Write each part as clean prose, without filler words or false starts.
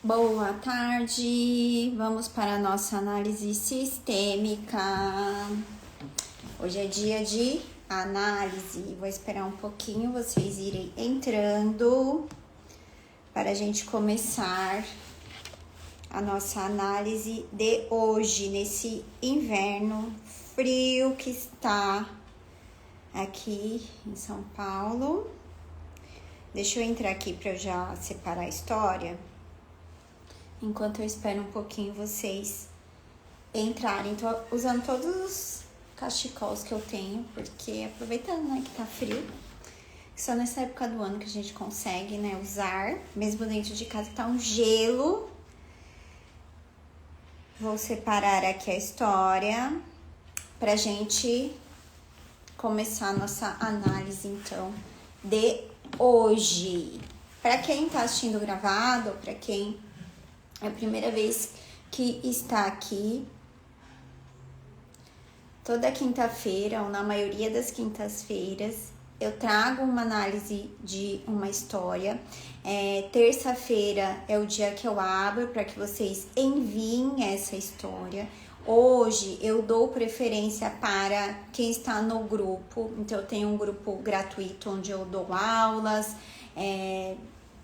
Boa tarde, vamos para a nossa análise sistêmica. Hoje é dia de análise, vou esperar um pouquinho vocês irem entrando para a gente começar a nossa análise de hoje, nesse inverno frio que está aqui em São Paulo. Deixa eu entrar aqui para eu já separar a história. Enquanto eu espero um pouquinho vocês entrarem. Tô usando todos os cachecols que eu tenho, porque aproveitando, né, que tá frio. Só nessa época do ano que a gente consegue, né, usar, mesmo dentro de casa que tá um gelo. Vou separar aqui a história pra gente começar a nossa análise, então, de hoje. Pra quem tá assistindo gravado, pra quem é a primeira vez que está aqui, toda quinta-feira, ou na maioria das quintas-feiras, eu trago uma análise de uma história. Terça-feira é o dia que eu abro para que vocês enviem essa história. Hoje eu dou preferência para quem está no grupo, então eu tenho um grupo gratuito onde eu dou aulas,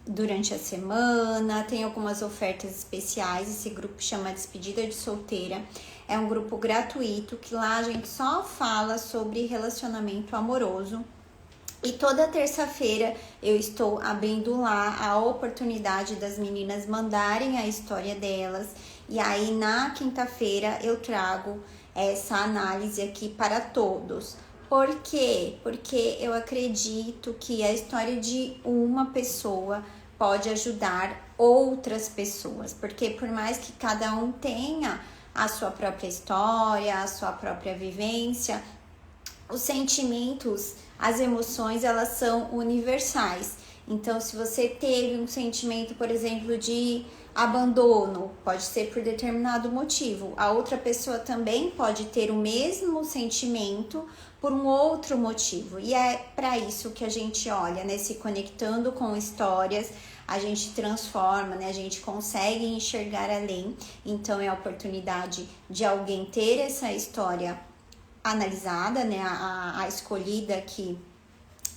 durante a semana, tem algumas ofertas especiais. Esse grupo chama Despedida de Solteira, é um grupo gratuito que lá a gente só fala sobre relacionamento amoroso. E toda terça-feira eu estou abrindo lá a oportunidade das meninas mandarem a história delas. E aí na quinta-feira eu trago essa análise aqui para todos. Por quê? Porque eu acredito que a história de uma pessoa pode ajudar outras pessoas. Porque por mais que cada um tenha a sua própria história, a sua própria vivência, os sentimentos, as emoções, elas são universais. Então, se você teve um sentimento, por exemplo, de abandono, pode ser por determinado motivo. A outra pessoa também pode ter o mesmo sentimento por um outro motivo. E é para isso que a gente olha, né? Se conectando com histórias, a gente transforma, né? A gente consegue enxergar além. Então, é a oportunidade de alguém ter essa história analisada, né? A escolhida que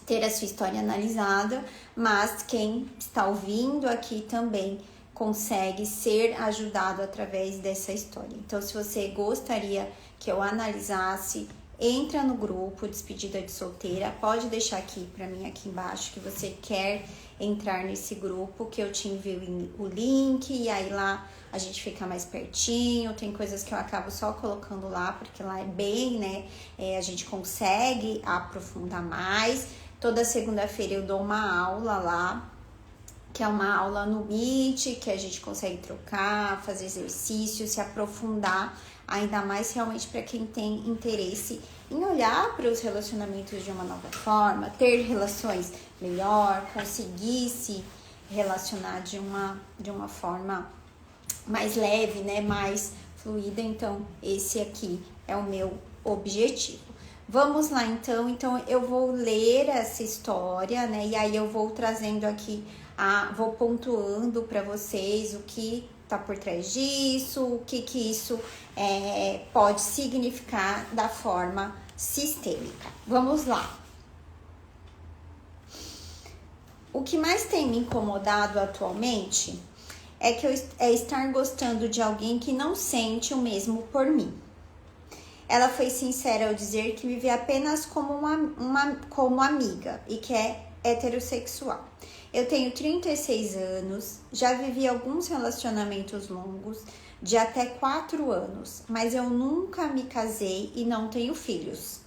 ter a sua história analisada, mas quem está ouvindo aqui também consegue ser ajudado através dessa história. Então, se você gostaria que eu analisasse, entra no grupo Despedida de Solteira, pode deixar aqui para mim aqui embaixo que você quer entrar nesse grupo, que eu te envio o link, e aí lá a gente fica mais pertinho. Tem coisas que eu acabo só colocando lá, porque lá é bem, né, a gente consegue aprofundar mais. Toda segunda-feira eu dou uma aula lá, que é uma aula no Meet, que a gente consegue trocar, fazer exercícios, se aprofundar, ainda mais realmente para quem tem interesse em olhar para os relacionamentos de uma nova forma, ter relações melhor, conseguir se relacionar de uma forma mais leve, né, mais fluida. Então, esse aqui é o meu objetivo. Vamos lá, então eu vou ler essa história, né, e aí eu vou trazendo aqui, vou pontuando para vocês o que tá por trás disso, o que isso pode significar da forma sistêmica. Vamos lá. O que mais tem me incomodado atualmente é estar gostando de alguém que não sente o mesmo por mim. Ela foi sincera ao dizer que me vê apenas como como amiga e que é heterossexual. Eu tenho 36 anos, já vivi alguns relacionamentos longos de até 4 anos, mas eu nunca me casei e não tenho filhos.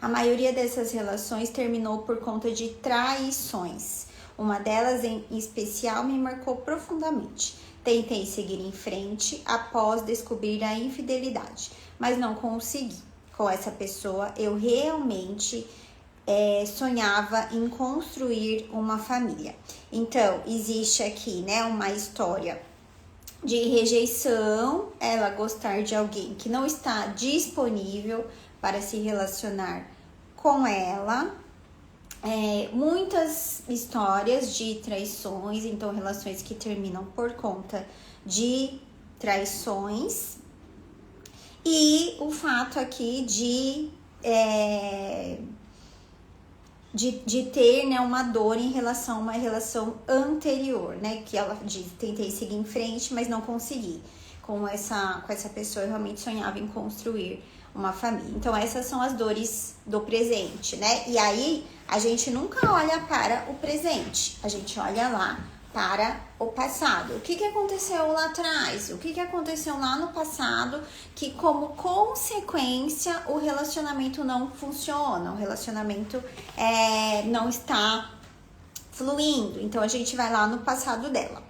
A maioria dessas relações terminou por conta de traições. Uma delas em especial me marcou profundamente. Tentei seguir em frente após descobrir a infidelidade, mas não consegui. Com essa pessoa, eu realmente sonhava em construir uma família. Então, existe aqui, né, uma história de rejeição, ela gostar de alguém que não está disponível para se relacionar com ela. muitas histórias de traições, então relações que terminam por conta de traições, e o fato aqui de ter, né, uma dor em relação a uma relação anterior, né, que ela diz, tentei seguir em frente, mas não consegui. Com essa pessoa eu realmente sonhava em construir uma família. Então essas são as dores do presente, né? E aí a gente nunca olha para o presente, a gente olha lá para o passado. O que aconteceu lá atrás? O que aconteceu lá no passado que, como consequência, o relacionamento não funciona, o relacionamento não está fluindo. Então a gente vai lá no passado dela.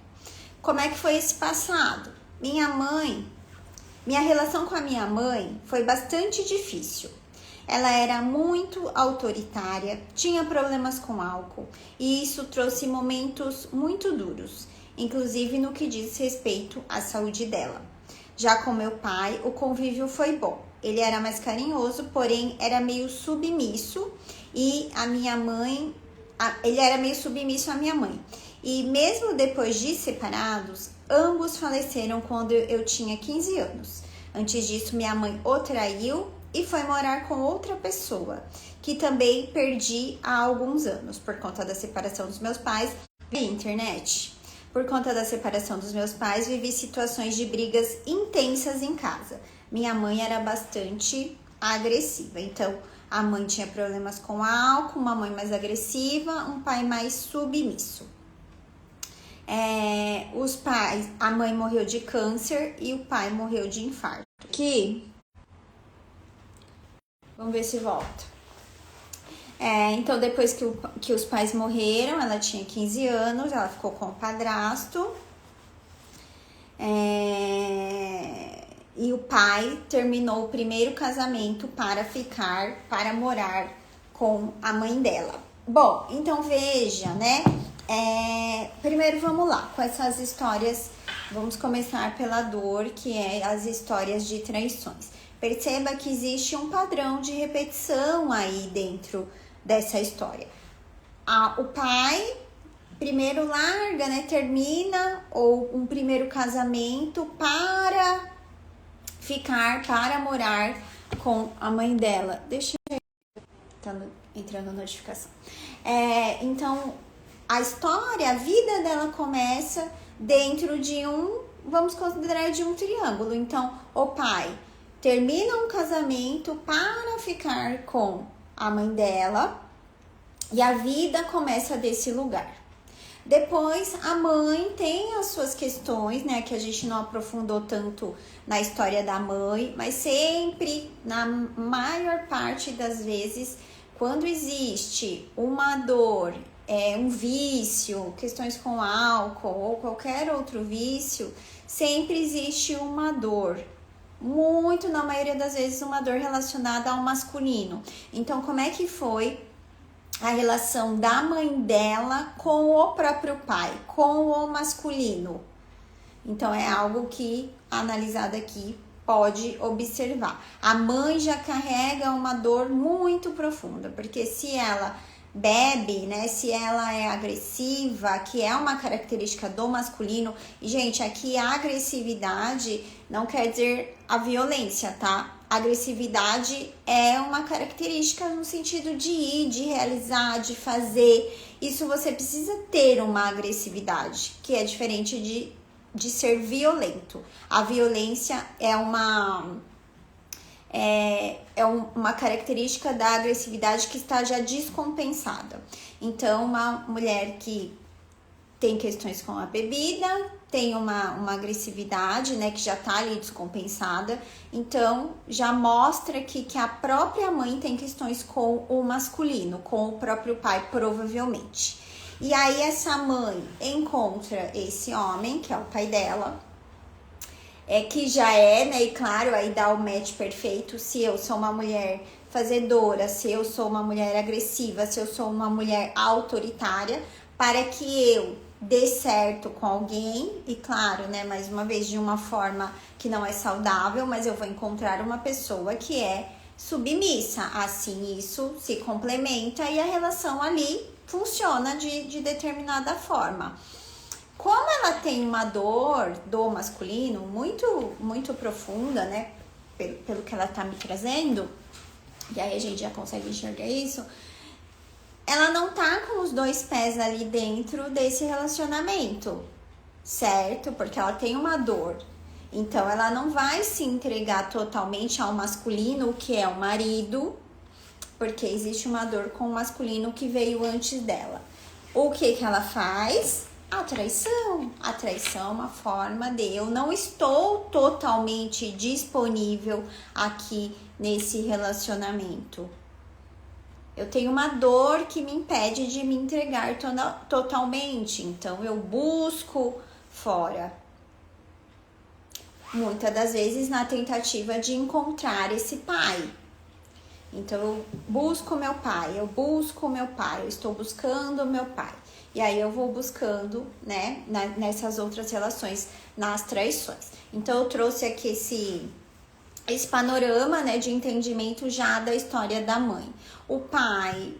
Como é que foi esse passado? Minha relação com a minha mãe foi bastante difícil. Ela era muito autoritária, tinha problemas com álcool e isso trouxe momentos muito duros, inclusive no que diz respeito à saúde dela. Já com meu pai, o convívio foi bom. Ele era mais carinhoso, porém era meio submisso e ele era meio submisso à minha mãe. E mesmo depois de separados, ambos faleceram quando eu tinha 15 anos. Antes disso, minha mãe o traiu e foi morar com outra pessoa, que também perdi há alguns anos, por conta da separação dos meus pais e internet. Por conta da separação dos meus pais, vivi situações de brigas intensas em casa. Minha mãe era bastante agressiva, então a mãe tinha problemas com álcool, uma mãe mais agressiva, um pai mais submisso. A mãe morreu de câncer e o pai morreu de infarto. Aqui, vamos ver se volta. Então, depois que os pais morreram, ela tinha 15 anos, ela ficou com o padrasto. E o pai terminou o primeiro casamento para morar com a mãe dela. Bom, então veja, né? Primeiro vamos lá, com essas histórias, vamos começar pela dor, que é as histórias de traições. Perceba que existe um padrão de repetição aí dentro dessa história. O pai primeiro larga, né, termina ou um primeiro casamento para morar com a mãe dela. Deixa eu ver, tá entrando notificação. Então, a vida dela começa dentro de vamos considerar de um triângulo. Então, o pai termina um casamento para ficar com a mãe dela e a vida começa desse lugar. Depois, a mãe tem as suas questões, né, que a gente não aprofundou tanto na história da mãe, mas sempre, na maior parte das vezes, quando existe uma dor, um vício, questões com álcool ou qualquer outro vício, sempre existe uma dor. Muito, na maioria das vezes, uma dor relacionada ao masculino. Então, como é que foi a relação da mãe dela com o próprio pai, com o masculino? Então, é algo que, analisado aqui, pode observar. A mãe já carrega uma dor muito profunda, porque se ela bebe, né, se ela é agressiva, que é uma característica do masculino, e gente, aqui a agressividade não quer dizer a violência, tá? A agressividade é uma característica no sentido de ir, de realizar, de fazer. Isso você precisa ter uma agressividade, que é diferente de ser violento. A violência é uma característica da agressividade que está já descompensada. Então, uma mulher que tem questões com a bebida, tem uma agressividade, né, que já está ali descompensada, então já mostra que a própria mãe tem questões com o masculino, com o próprio pai, provavelmente. E aí essa mãe encontra esse homem, que é o pai dela, que já né, e claro, aí dá o match perfeito. Se eu sou uma mulher fazedora, se eu sou uma mulher agressiva, se eu sou uma mulher autoritária, para que eu dê certo com alguém, e claro, né, mais uma vez, de uma forma que não é saudável, mas eu vou encontrar uma pessoa que é submissa. Assim, isso se complementa e a relação ali funciona de determinada forma. Como ela tem uma dor do masculino muito profunda, né? Pelo que ela tá me trazendo, e aí a gente já consegue enxergar isso, ela não tá com os dois pés ali dentro desse relacionamento, certo? Porque ela tem uma dor. Então, ela não vai se entregar totalmente ao masculino, que é o marido, porque existe uma dor com o masculino que veio antes dela. O que ela faz? A traição. A traição é uma forma de eu não estou totalmente disponível aqui nesse relacionamento. Eu tenho uma dor que me impede de me entregar totalmente, então eu busco fora. Muitas das vezes na tentativa de encontrar esse pai. Então eu busco meu pai, eu estou buscando meu pai. E aí eu vou buscando, né, nessas outras relações, nas traições. Então eu trouxe aqui esse panorama, né, de entendimento já da história da mãe. O pai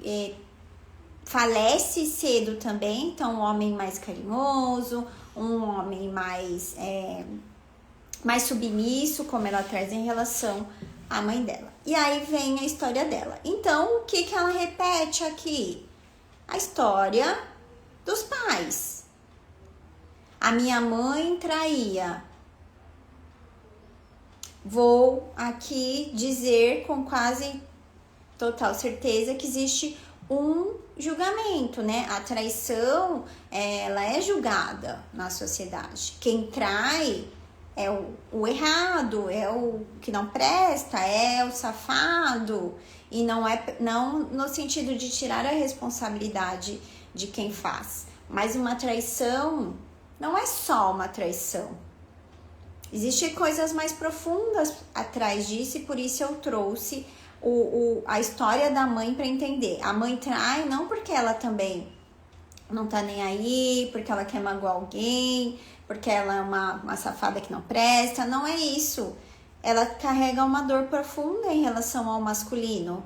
falece cedo também, então um homem mais carinhoso, um homem mais submisso, como ela traz em relação à mãe dela. E aí vem a história dela. Então, o que ela repete aqui? A história dos pais. A minha mãe traía. Vou aqui dizer com quase total certeza que existe um julgamento, né? A traição, ela é julgada na sociedade. Quem trai é o errado, é o que não presta, é o safado. E não no sentido de tirar a responsabilidade de quem faz. Mas uma traição não é só uma traição. Existem coisas mais profundas atrás disso e por isso eu trouxe a história da mãe para entender. A mãe trai não porque ela também não tá nem aí, porque ela quer magoar alguém, porque ela é uma safada que não presta. Não é isso. Ela carrega uma dor profunda em relação ao masculino.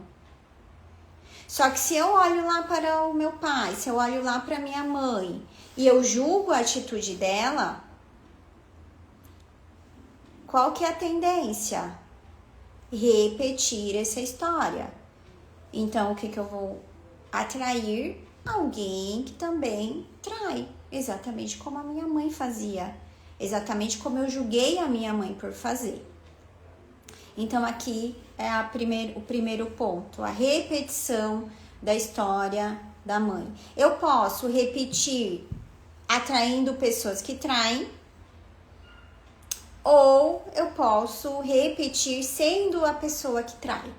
Só que se eu olho lá para o meu pai, se eu olho lá para minha mãe e eu julgo a atitude dela, qual que é a tendência? Repetir essa história. Então, o que eu vou atrair? Alguém que também trai. Exatamente como a minha mãe fazia. Exatamente como eu julguei a minha mãe por fazer. Então, aqui é o primeiro ponto. A repetição da história da mãe. Eu posso repetir atraindo pessoas que traem. Ou eu posso repetir sendo a pessoa que trai.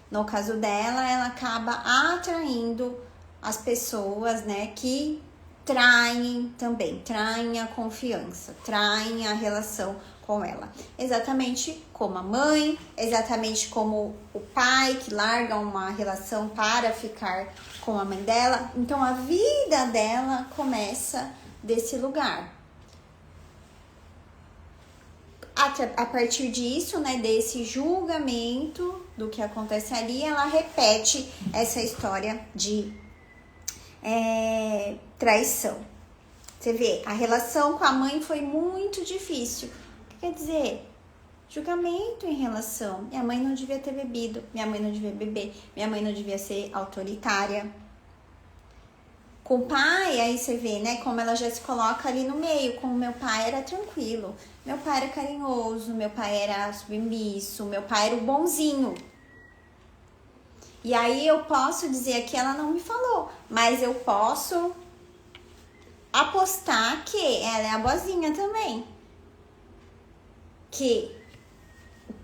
No caso dela, ela acaba atraindo as pessoas, né, que traem também, traem a confiança, traem a relação com ela. Exatamente como a mãe, exatamente como o pai que larga uma relação para ficar com a mãe dela. Então a vida dela começa desse lugar. A partir disso, né, desse julgamento do que acontece ali, ela repete essa história de traição. Você vê, a relação com a mãe foi muito difícil. O que quer dizer? Julgamento em relação. Minha mãe não devia ter bebido, minha mãe não devia beber, minha mãe não devia ser autoritária. Com o pai, aí você vê, né, como ela já se coloca ali no meio. Com o meu pai era tranquilo, meu pai era carinhoso, meu pai era submisso, meu pai era o bonzinho. E aí eu posso dizer aqui, ela não me falou, mas eu posso apostar que ela é a boazinha também. Que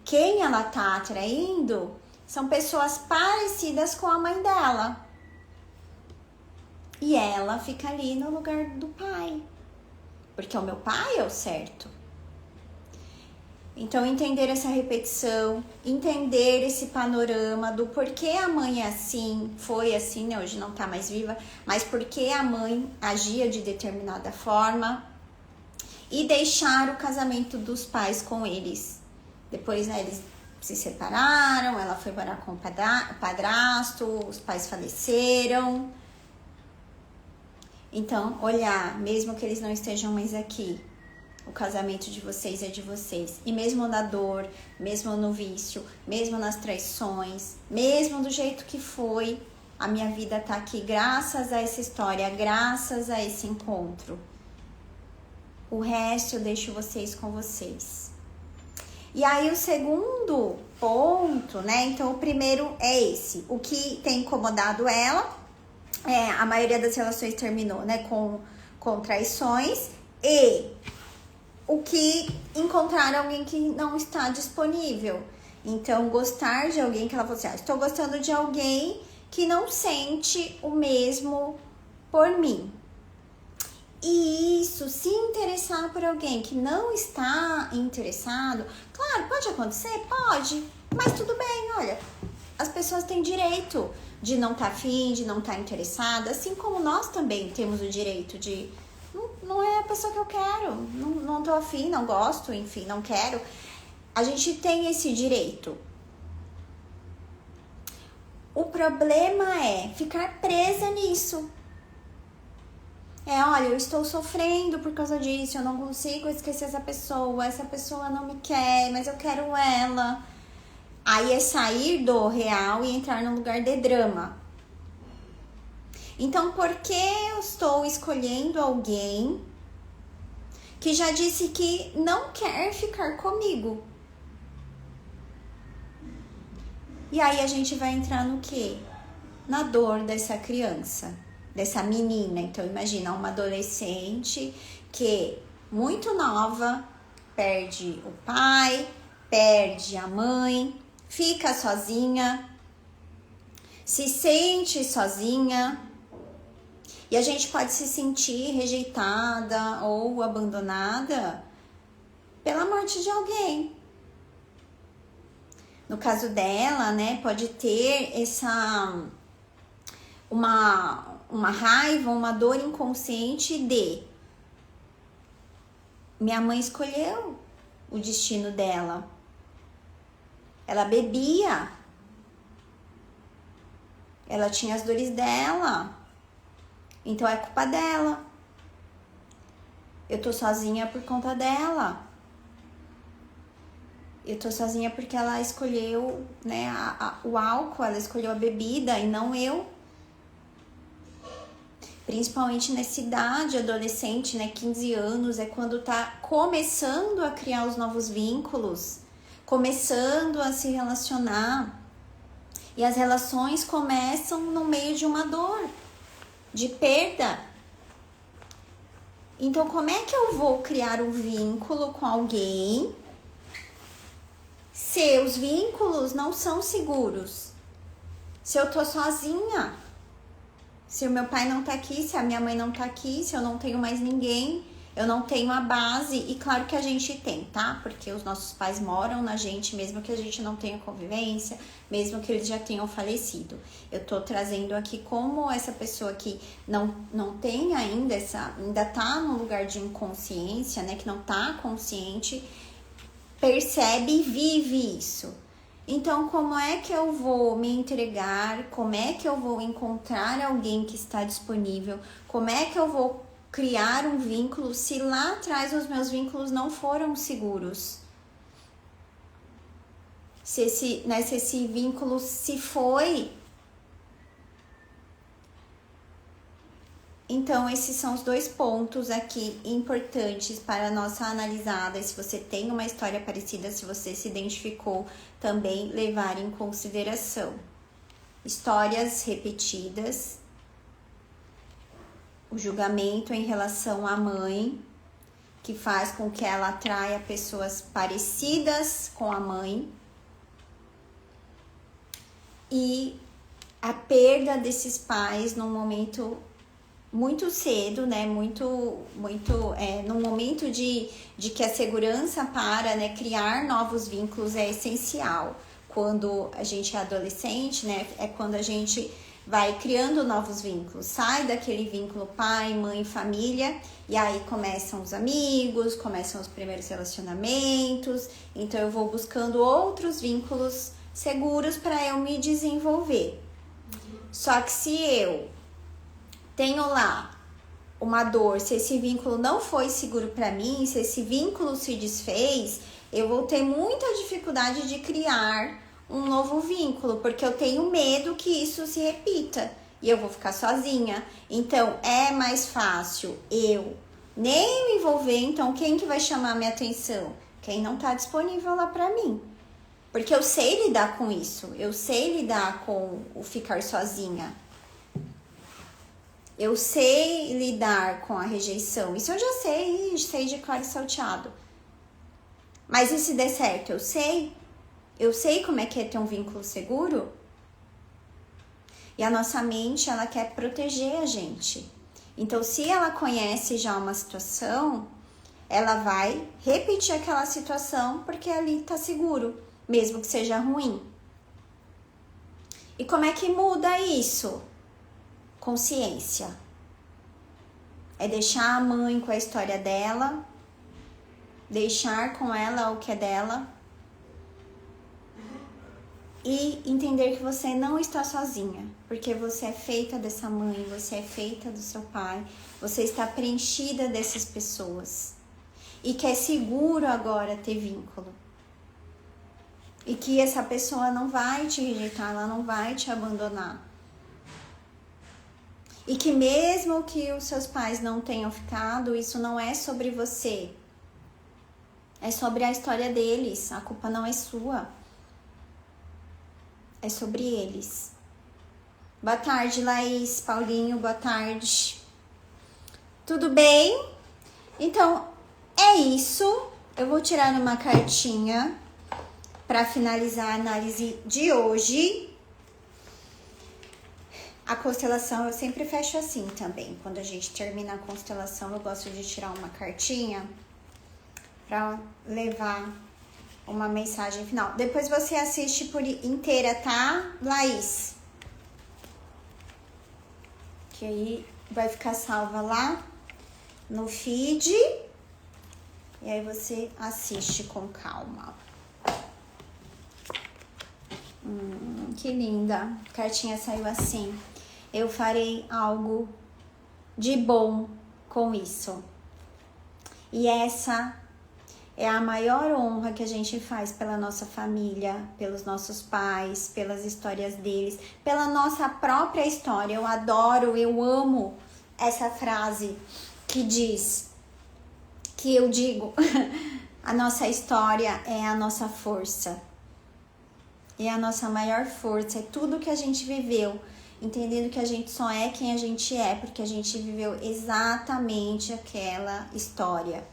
quem ela tá atraindo são pessoas parecidas com a mãe dela. E ela fica ali no lugar do pai. Porque o meu pai é o certo. Então, entender essa repetição, entender esse panorama do porquê a mãe é assim, foi assim, né? Hoje não tá mais viva, mas porquê a mãe agia de determinada forma e deixar o casamento dos pais com eles. Depois, né, eles se separaram, ela foi morar com o padrasto, os pais faleceram. Então, olhar, mesmo que eles não estejam mais aqui, o casamento de vocês é de vocês. E mesmo na dor, mesmo no vício, mesmo nas traições, mesmo do jeito que foi, a minha vida tá aqui graças a essa história, graças a esse encontro. O resto eu deixo vocês com vocês. E aí o segundo ponto, né? Então o primeiro é esse. O que tem incomodado ela, a maioria das relações terminou, né? Com traições. E o que encontrar alguém que não está disponível. Então gostar de alguém que ela falou assim, estou gostando de alguém que não sente o mesmo por mim. E isso, se interessar por alguém que não está interessado, claro, pode acontecer? Pode, mas tudo bem, olha, as pessoas têm direito de não estar afim, de não estar interessada, assim como nós também temos o direito de, não é a pessoa que eu quero, não tô afim, não gosto, enfim, não quero. A gente tem esse direito. O problema é ficar presa nisso. Olha, eu estou sofrendo por causa disso, eu não consigo esquecer essa pessoa não me quer, mas eu quero ela. Aí é sair do real e entrar num lugar de drama. Então, por que eu estou escolhendo alguém que já disse que não quer ficar comigo? E aí a gente vai entrar no quê? Na dor dessa criança, dessa menina. Então imagina uma adolescente que muito nova perde o pai, perde a mãe, fica sozinha, se sente sozinha. E a gente pode se sentir rejeitada ou abandonada pela morte de alguém. No caso dela, né, pode ter uma raiva, uma dor inconsciente de minha mãe escolheu o destino dela. Ela bebia. Ela tinha as dores dela. Então é culpa dela. Eu tô sozinha por conta dela. Eu tô sozinha porque ela escolheu, né, o álcool, ela escolheu a bebida e não eu. Principalmente nessa idade, adolescente, né, 15 anos, é quando tá começando a criar os novos vínculos, começando a se relacionar. E as relações começam no meio de uma dor, de perda. Então, como é que eu vou criar um vínculo com alguém se os vínculos não são seguros? Se eu tô sozinha, se o meu pai não tá aqui, se a minha mãe não tá aqui, se eu não tenho mais ninguém, eu não tenho a base. E claro que a gente tem, tá? Porque os nossos pais moram na gente, mesmo que a gente não tenha convivência, mesmo que eles já tenham falecido. Eu tô trazendo aqui como essa pessoa que não tem ainda ainda tá num lugar de inconsciência, né? Que não tá consciente, percebe e vive isso. Então, como é que eu vou me entregar? Como é que eu vou encontrar alguém que está disponível? Como é que eu vou criar um vínculo se lá atrás os meus vínculos não foram seguros? Se esse vínculo se foi. Então, esses são os dois pontos aqui importantes para a nossa analisada. E se você tem uma história parecida, se você se identificou, também levar em consideração. Histórias repetidas, o julgamento em relação à mãe, que faz com que ela atraia pessoas parecidas com a mãe, e a perda desses pais num momento muito cedo, né, num momento de que a segurança para, né, criar novos vínculos é essencial. Quando a gente é adolescente, né, é quando a gente vai criando novos vínculos, sai daquele vínculo pai, mãe, família, e aí começam os amigos, começam os primeiros relacionamentos, então eu vou buscando outros vínculos seguros para eu me desenvolver. Só que se eu tenho lá uma dor, se esse vínculo não foi seguro para mim, se esse vínculo se desfez, eu vou ter muita dificuldade de criar um novo vínculo, porque eu tenho medo que isso se repita e eu vou ficar sozinha. Então, é mais fácil eu nem me envolver. Então, quem que vai chamar minha atenção? Quem não tá disponível lá pra mim. Porque eu sei lidar com isso. Eu sei lidar com o ficar sozinha. Eu sei lidar com a rejeição. Isso eu já sei de cor e salteado. Mas e se der certo? Eu sei. Eu sei como é que é ter um vínculo seguro. E a nossa mente, ela quer proteger a gente. Então, se ela conhece já uma situação, ela vai repetir aquela situação porque ali tá seguro, mesmo que seja ruim. E como é que muda isso? Consciência. É deixar a mãe com a história dela, deixar com ela o que é dela e entender que você não está sozinha, porque você é feita dessa mãe, você é feita do seu pai, você está preenchida dessas pessoas e que é seguro agora ter vínculo. E que essa pessoa não vai te rejeitar, ela não vai te abandonar. E que mesmo que os seus pais não tenham ficado, isso não é sobre você. É sobre a história deles, a culpa não é sua. É sobre eles. Boa tarde, Laís, Paulinho, boa tarde. Tudo bem? Então, é isso. Eu vou tirar uma cartinha para finalizar a análise de hoje. A constelação eu sempre fecho assim também. Quando a gente termina a constelação, eu gosto de tirar uma cartinha para levar uma mensagem final. Depois você assiste por inteira, tá, Laís? Que aí vai ficar salva lá no feed. E aí você assiste com calma. Que linda. A cartinha saiu assim. Eu farei algo de bom com isso. E essa é a maior honra que a gente faz pela nossa família, pelos nossos pais, pelas histórias deles, pela nossa própria história. Eu adoro, eu amo essa frase que diz, que eu digo, a nossa história é a nossa força. E a nossa maior força é tudo que a gente viveu, entendendo que a gente só é quem a gente é, porque a gente viveu exatamente aquela história.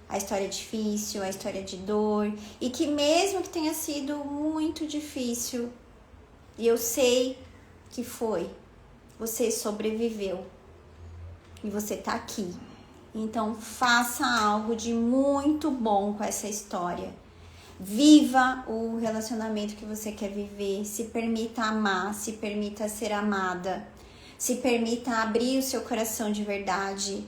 A história difícil, a história de dor, e que mesmo que tenha sido muito difícil, e eu sei que foi, você sobreviveu e você tá aqui. Então faça algo de muito bom com essa história. Viva o relacionamento que você quer viver, se permita amar, se permita ser amada, se permita abrir o seu coração de verdade.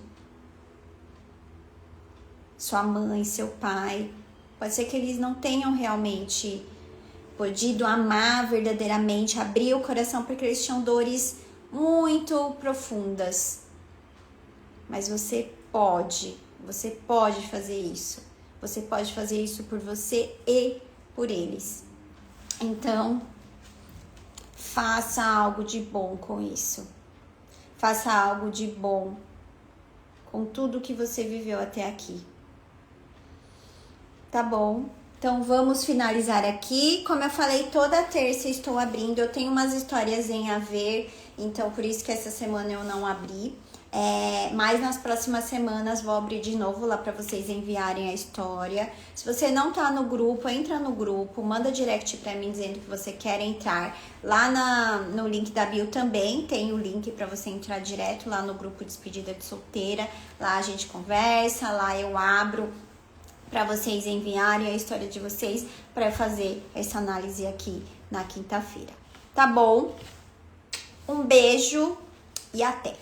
Sua mãe, seu pai, pode ser que eles não tenham realmente podido amar verdadeiramente, abrir o coração porque eles tinham dores muito profundas. Mas você pode fazer isso. Você pode fazer isso por você e por eles. Então, faça algo de bom com isso. Faça algo de bom com tudo que você viveu até aqui. Tá bom? Então vamos finalizar aqui. Como eu falei, toda terça estou abrindo. Eu tenho umas histórias em a ver, então por isso que essa semana eu não abri. Mas nas próximas semanas vou abrir de novo lá para vocês enviarem a história. Se você não tá no grupo, entra no grupo, manda direct para mim dizendo que você quer entrar. Lá no link da bio também tem o link para você entrar direto lá no grupo Despedida de Solteira. Lá a gente conversa, lá eu abro para vocês enviarem a história de vocês para fazer essa análise aqui na quinta-feira. Tá bom? Um beijo e até!